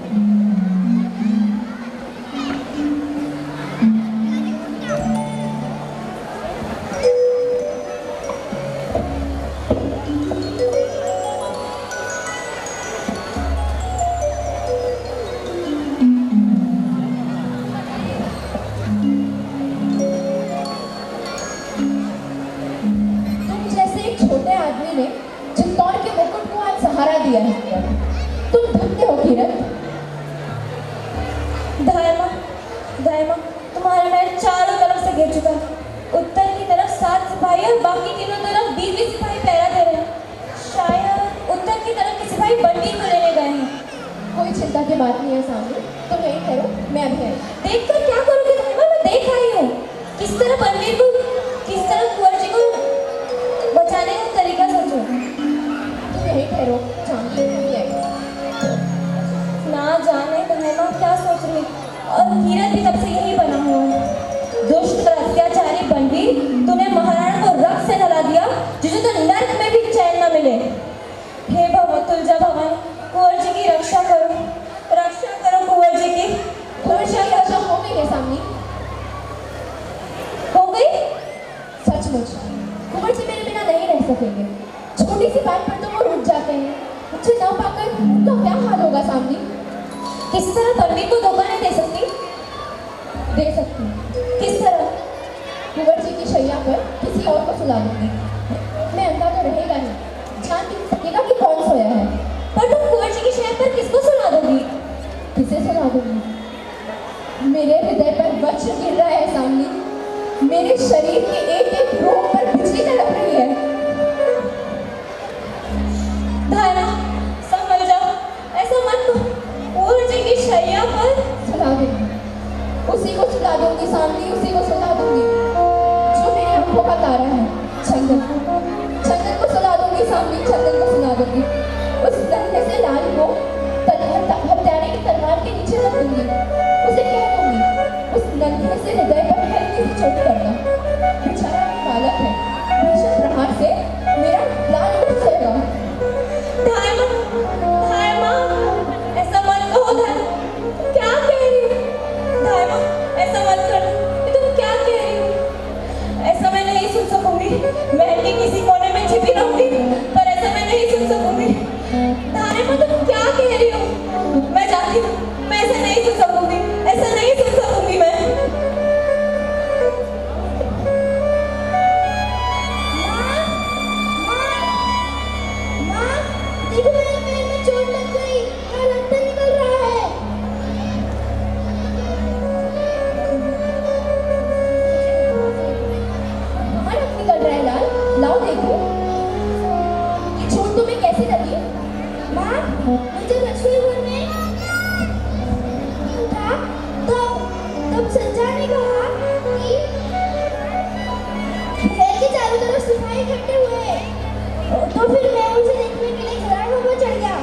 तुम जैसे एक छोटे आदमी ने चित्तौड़ के मुकुट को आज सहारा दिया है। तुम धन्य हो किरण। दायमा, दायमा, तुम्हारा महल चारों तरफ से घिर चुका है। उत्तर की तरफ 7 सिपाही और बाकी तीनों तरफ 20 सिपाही पहरा दे रहे हैं। शायद उत्तर की तरफ के सिपाही बंदी को लेने गए हैं। कोई चिंता की बात नहीं है सामने, तुम यहीं ठहरो, मैं अभी आई। देखकर क्या करोगे दायमा? मैं देख आई हूँ किस तरह बनवीर को, किस तरह कुंवर जी को बचाने का तरीका सोचो। तुम यहीं ठहरो, जाऊंगी, अभी आई। ना जाने दायमा क्या सोच रही, और कीरत भी तब से यही बना हुआ है। दुष्ट और अत्याचारी बनवीर तूने महाराणा को रक्त से नला दिया, जिसे तो नर्क में भी चैन न मिले। हे तुलजा भवानी, कुंवर जी की रक्षा करो, रक्षा करो कुंवर जी की। कुंवर जी की रक्षा हो गई है सामने? हो गई? सचमुच कुंवर जी मेरे बिना नहीं रह सकेंगे। छोटी सी बात पर तो वो रुक जाते हैं। मुझे न पाकर उनका क्या हाल होगा सामने? किस तरह बनवीर को धोखा नहीं दे सकती? दे सकती हूँ। किस तरह? कुंवर जी की शैया पर किसी और को सुला दूंगी। मैं अंधा तो रहेगा नहीं, जान नहीं सकेगा कि कौन सोया है। पर तुम कुंवर जी की शहर पर किसको सुला दोगी? किसे सुला दूंगी? मेरे हृदय पर वज्र गिर रहा है सामने। मेरे शरीर के एक एक रोग पर बिजली तड़प रही है। धारा, संभल जाओ, ऐसा मत करो। कुंवर जी की शैया पर सुला दूंगी, उसी को सुला दूंगी सामने, उसी को सुला दूंगी जो मेरी आंखों का तारा है। चंदन, चंदन को सुला दूंगी सामने, चंदन को सुला दूंगी। उस नन्हे से लाल को हत्यारे की तलवार के नीचे रख दूंगी। उसे क्या दूंगी? उस नन्हे से हृदय पर हल्की सी चोट करना। बेचारा एक बालक है, भीषण प्रहार से मेरा प्राण उठ जाएगा। धायमा, धायमा, ऐसा मत कहो धायमा। क्या कह रही हो? धायमा, ऐसा मत करो। ये तुम क्या कह रही हो? ऐसा मैं नहीं सुन सकूंगी। महल के किसी कोने में छिपी रहूंगी, पर ऐसा मैं नहीं सुन सकूंगी। धायमा, तुम क्या कह रही हो? मैं जाती हूँ, मैं ऐसा नहीं सुन सकूंगी, ऐसा नहीं सुन सकूंगी मैं। इकट्ठे हुए। तो फिर मैं उसे देखने के लिए खिलाड़ी पर चढ़ गया।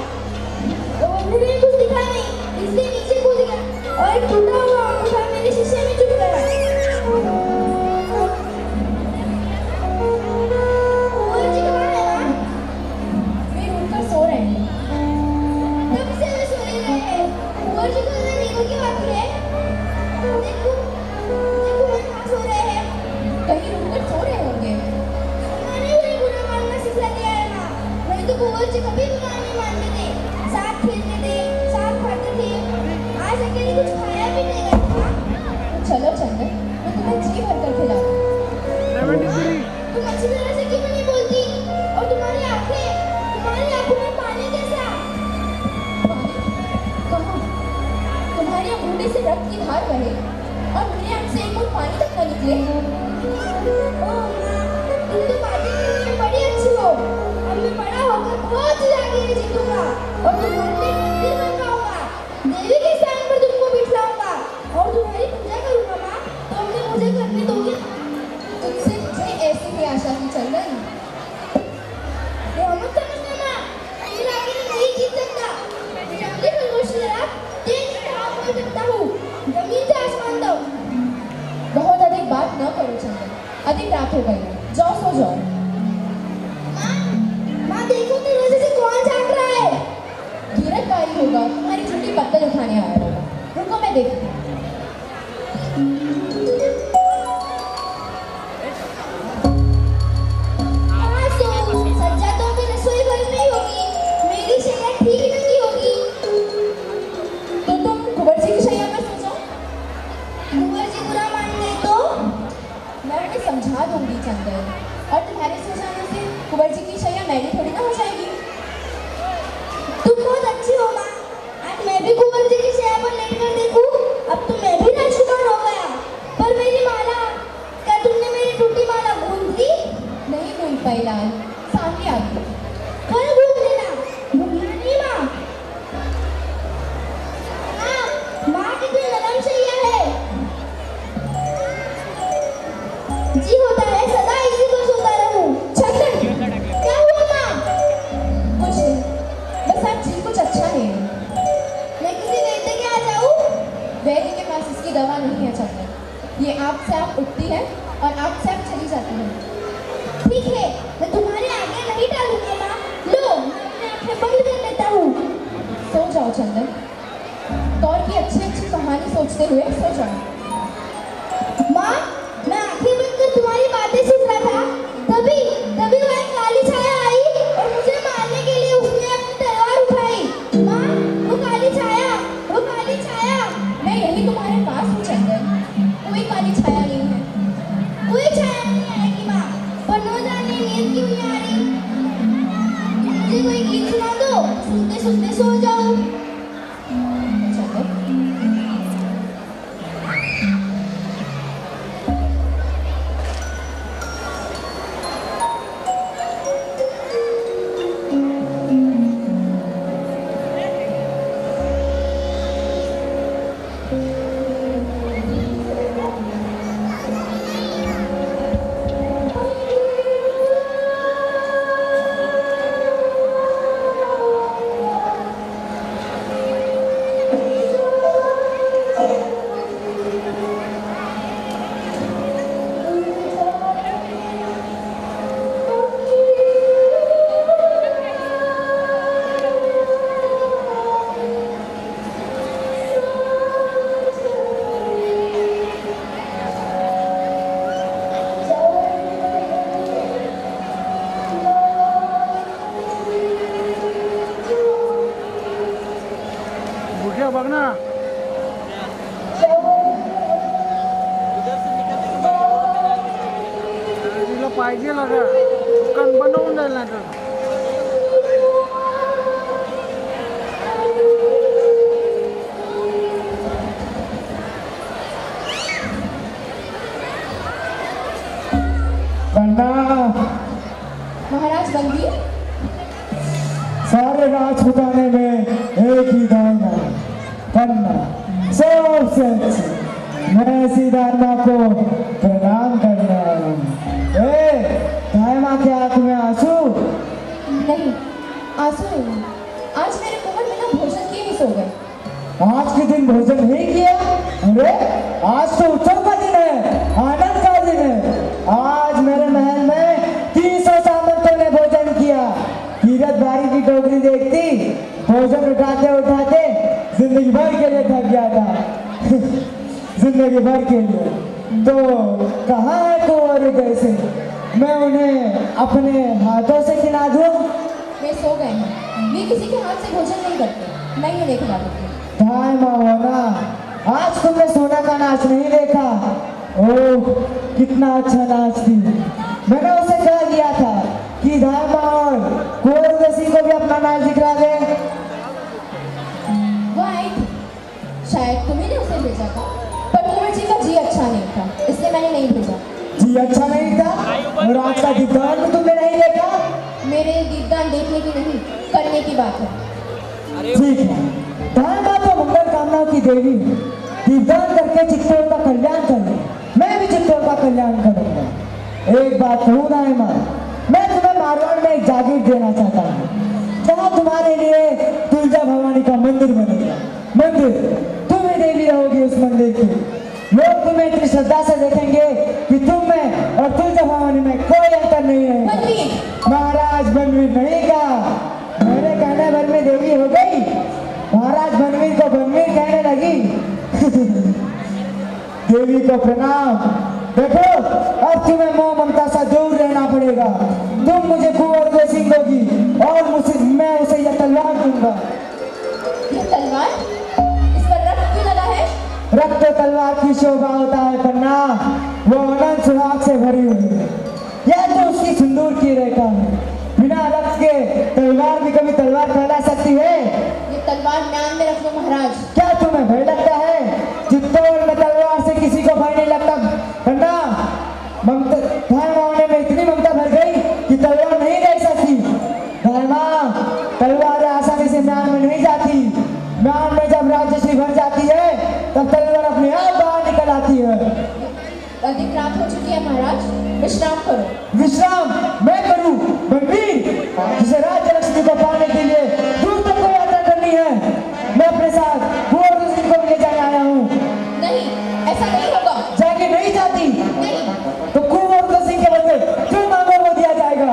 मुझे कुछ दिखा नहीं, इसलिए नीचे कूद गया और एक टूटा हुआ अंगूठा मेरे शीशे में चुभ गया। कुंवर जी कहाँ है माँ? वे उठकर सो रहे हैं। कब से वे सो रहे हैं? कुंवर जी को इतना नींद की बात है? देखो देखो वे कहाँ सो रहे हैं। कहीं उठकर सो रहे होंगे। मैंने उन्हें बुरा मानना सिखा दिया है माँ। नहीं तो कुंवर जी कभी बुरा नहीं मानते थे। साथ खेलते थे, साथ खाते थे। आज अकेले कुछ खाया भी नहीं गया था। चलो चंदन, मैं तुम्हें जी भरकर खिलाऊं। तुम अच्छी तरह से क्यों नहीं बोलती? और तुम्हारी आंखों में पानी कैसा? पानी? कहाँ? तुम्हारे अंगूठे से रक्त की धार बहे और मेरे आंख से एक बूंद पानी तक न निकले। ओह माँ, तुम तो बातें करने में बड़ी अच्छी हो। अब मैं बड़ा होकर बहुत आगे जीतूंगा और तुम्हारे मंदिर बनवाऊंगा। देवी के स्थान पर तुमको बिठलाऊंगा और तुम्हारी पूजा करूंगा माँ। तुमने मुझे करने दोगे? तुझसे मुझे ऐसी ही आशा थी चंदन। वो मत समझना माँ, मेरा आगे नहीं जीत सकता। जंगली खरगोश की तरह तेज धाव कर सकता हूँ, जमीन से आसमान तक। बहुत अधिक बात न करो चंदन, अधिक रात हो गई है। जाओ सो जाओ। माँ देखो दरवाजे से कौन झांक रहा है? गिरफ्तारी होगा, तुम्हारी छुट्टी पत्तल उठाने आया होगा। रुको मैं देखती हूँ। हाँ सज्जा तो अभी रसोई घर में ही होगी। मेरी शैया ठीक नहीं होगी। तो तुम कुंवर जी की शैया पर सो जाओ। कुंवर जी बुरा मान गए तो? मैं उन्हें समझा दूंगी चंदन, और तुम्हारे सो जाने से कुंवर जी की शैया मैंने थोड़ी ना हो जाएगी। तुम बहुत अच्छी हो माँ। आज मैं भी कुंवर जी की शैया पर लेट कर देखूं। अब तो मैं भी राजकुमार हो गया। पर मेरी माला, क्या तुमने मेरी टूटी माला गूंथ दी? नहीं भूल पाई लाल, सामने आ गई। कल गूंथ देना, भूलना नहीं माँ। माँ कितनी नरम शैया है। जी होता है सदा इसी पर सोता रहूं। चंदन, क्या हुआ माँ? कुछ नहीं, बस आज जी कुछ अच्छा नहीं है। मैं किसी वैद्य के यहाँ जाऊँ? वैद्य के पास इसकी दवा नहीं है चंदन। ये आप से आप उठती है और आप से आप चली जाती है। ठीक है, मैं तुम्हारे आगे नहीं डालूंगा माँ। लो, मैं अपनी आंखें बंद कर लेता हूँ। सो जाओ चंदन, कौर की अच्छी अच्छी कहानी सोचते हुए सो जाओ। माँ, मैं आंखें बंद कर तुम्हारी बातें सुन रहा था। तभी तभी वह एक काली छाया आई और मुझे मारने के लिए उसने अपनी तलवार उठाई। माँ, वो काली छाया। मैं यही तुम्हारे पास हूँ चंदन, कोई काली छाया नहीं है। कोई छाया नहीं आएगी माँ, पर न जाने नींद क्यों नहीं आ रही। मुझे कोई गीत सुना दो, सुनते सुनते सो जाऊँ। चंदन, बघ ना तिला पाहिजे लागा दुकान बंद होऊन जाईल ना तर बन्ना महाराज बलबीर, सारे राजपुताने में एक ही दाना बन्ना सबसे अच्छी। मैं इसी दाना को प्रणाम करना। दाई माँ क्या नहीं, आंसू नहीं। आज मेरे कुंवर बिना भोजन किए ही सो गए। आज के दिन भोजन नहीं किया? अरे आज तो उत्सव का दिन है, आनंद का दिन है। आज मेरे महल में 300 सामंतों ने भोजन किया। कीरत बारी की टोकरी देखती, भोजन उठाते उठाते जिंदगी भर के लिए थक गया था। जिंदगी भर के लिए। तो कहाँ है कुंवर कैसे? मैं उन्हें अपने हाथों से खिला दूं? वे सो गए हैं। वे किसी के हाथ से भोजन नहीं करते। मैं ही उन्हें खिलाती हूँ। धाय मावना, आज तुमने सोना का नाच नहीं देखा? ओह कितना अच्छा नाच थी। मैंने उसे कह दिया था कि धाय मावर कुंवर उदयसी को भी अपना नाच दिखला दे। वो आई थी। शायद तुम्ही ने उसे भेजा था, पर कुंवर जी का जी अच्छा नहीं था, इसलिए मैंने नहीं भेजा। जी अच्छा नहीं था? और आज का दीपदान तो तुमने नहीं देखा? मेरे दीपदान देखने की नहीं, करने की बात है। ठीक है, धाय माँ तो मंगल कामना की देवी है। दीपदान करके चित्तौड़ का कल्याण करे। मैं भी चित्तौड़ का कल्याण करूंगा। एक बात कहूँ धाय माँ, मैं तुम्हें मारवाड़ में एक जागीर देना चाहता हूँ, जहाँ तुम्हारे लिए तुलजा भवानी का मंदिर बनेगा। मंदिर, तुम ही देवी रहोगी उस मंदिर की। लोग तुम्हें इतनी श्रद्धा से देखेंगे कि तुम में और तुलजा भवानी में कोई अंतर नहीं है। बनवीर! महाराज बनवीर नहीं कहा, मेरे कहने भर में देवी हो गई। महाराज बनवीर को बनवीर कहने लगी। देवी को प्रणाम। देखो अब तुम्हें मोह ममता से दूर रहना पड़ेगा। तुम मुझे कुंवर उदयसी दोगी और मुझे मैं उसे यह तलवार दूंगा। ये तलवार? इस पर रक्त क्यों लगा है? रक्त तलवार की शोभा होता है पन्ना, वो अनंत सुहाग से भरी हुई है। यह तो उसकी सिंदूर की रेखा है। बिना रक्त के तलवार भी कभी तलवार कहला सकती है? ये तलवार म्यान में रख लो महाराज। क्या तुम्हें भय लगता है? चित्तौड़ में तलवार से किसी को भय नहीं लगता पन्ना। ममता धाय माँ में इतनी ममता भर गई कि तलवार नहीं रह सकती। धाय माँ, तलवार आसानी से म्यान में नहीं जाती। म्यान में जब राजश्री भर जाती है तब तलवार अपने आप बाहर निकल आती है। अधिक रात हो चुकी है महाराज, विश्राम करो। विश्राम मैं करूं? बनवीर, जिसे राज्य लक्ष्मी को पाने के लिए दूर तक को यात्रा करनी है, मैं अपने साथ कुंवर उदयसी को ले जाने आया हूँ। नहीं, ऐसा नहीं होगा। जाके नहीं जाती नहीं, तो कुंवर उदयसी के बदले जो मांगो वो दिया जाएगा।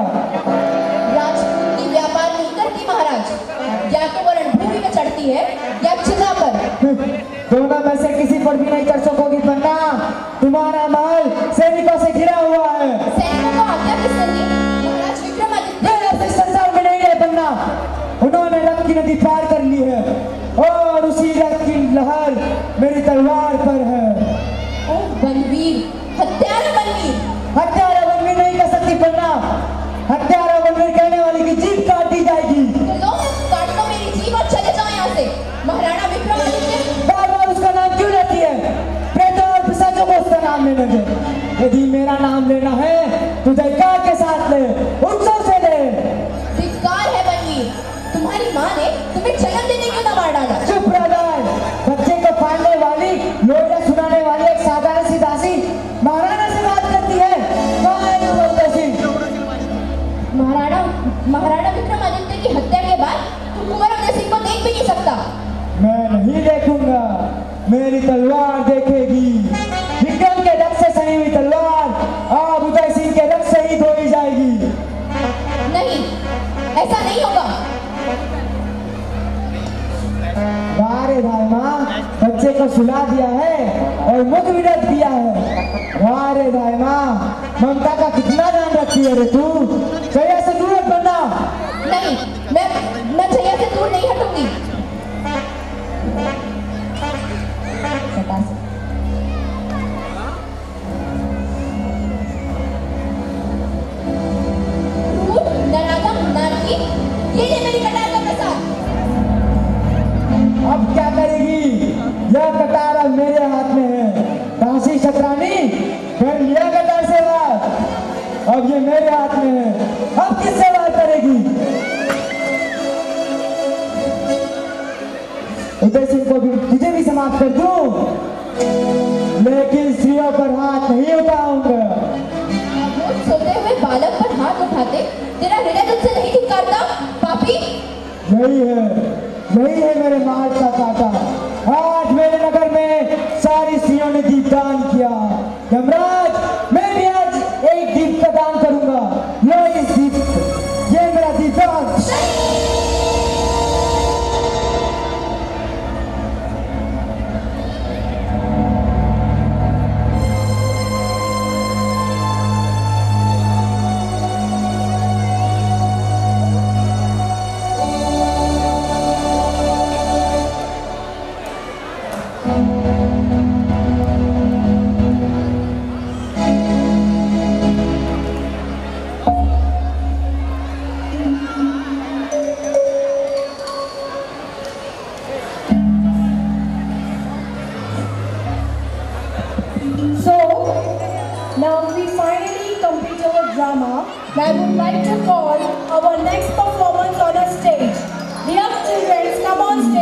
राजपूत की व्यापार नहीं करती महाराज। या तो वो रणभूमि में चढ़ती है या चिता पर। दोनों में से किसी पर भी नहीं कर सकोगी पन्ना। तुम्हारा महल सैनिकों से घिरा हुआ है। सैनिकों को आज्ञा किसने दी? महाराज विक्रमादित्य। वे ऐसे संसार में नहीं रहे पन्ना। उन्होंने रक्त की नदी पार कर ली है और उसी रक्त की लहर मेरी तलवार पर है। ओह बनवीर, हत्यारा बनवीर। हत्यारा बनवीर नहीं कर सकती पन्ना। हत्यारा बनवीर कहने वाली की जीभ काट दी जाएगी। तो लो, काट लो मेरी जीभ और चले जाओ यहाँ से। महाराणा विक्रमादित्य। बार बार उसका नाम क्यों लेती है? प्रेतों और पिशाचों को उसका नाम लेने दे। यदि मेरा नाम लेना है तो जयकार के साथ ले, उत्सव से ले। धिक्कार है बनवीर, तुम्हारी माँ ने तुम्हें जन्म देने क्यों ना मार डाला? चुप रह जाए। बच्चे को पालने वाली, लोरियां सुनाने वाली एक साधारण सी दासी महाराणा से बात करती है। कहाँ है कुंवर उदयसी? महाराणा विक्रमादित्य की हत्या के बाद तुम कुंवर उदयसी को देख भी नहीं सकता। मैं नहीं देखूंगा, मेरी तलवार देखेगी। विक्रम के रक्त से सनी हुई तलवार अब उदय सिंह के रक्त से ही धोई जाएगी। नहीं, ऐसा नहीं होगा। वारे भाई माँ, बच्चे को सुला दिया है और मुख भी रख दिया है। वारे भाई माँ, ममता का कितना ध्यान रखती है रे तू। चैया से दूर हट बनना। नहीं, मैं चैया से दूर नहीं हटूंगी। ये ले मेरी कटार का प्रसाद। अब क्या करेगी? यह कटार अब मेरे हाथ में है। काशी छत्रानी, कर लिया कटार से वार। अब ये मेरे हाथ में है। अब किससे वार करेगी? उदय सिंह को भी, तुझे भी समाप्त कर दूं, लेकिन स्त्रियों पर हाथ नहीं उठाऊंगा। सोते हुए बालक पर हाथ उठाते तेरा हृदय तुझसे नहीं धिक्कारता। मेरे माल का काटा। आज मेरे नगर में सारी स्त्रियों ने दीपदान किया। यमराज, मैं भी आज एक दीप का दान करूंगा। लो इस दीप, ये मेरा दीपदान। So, now we finally complete our drama. I would like to call our next performance on a stage. Dear children, come on stage.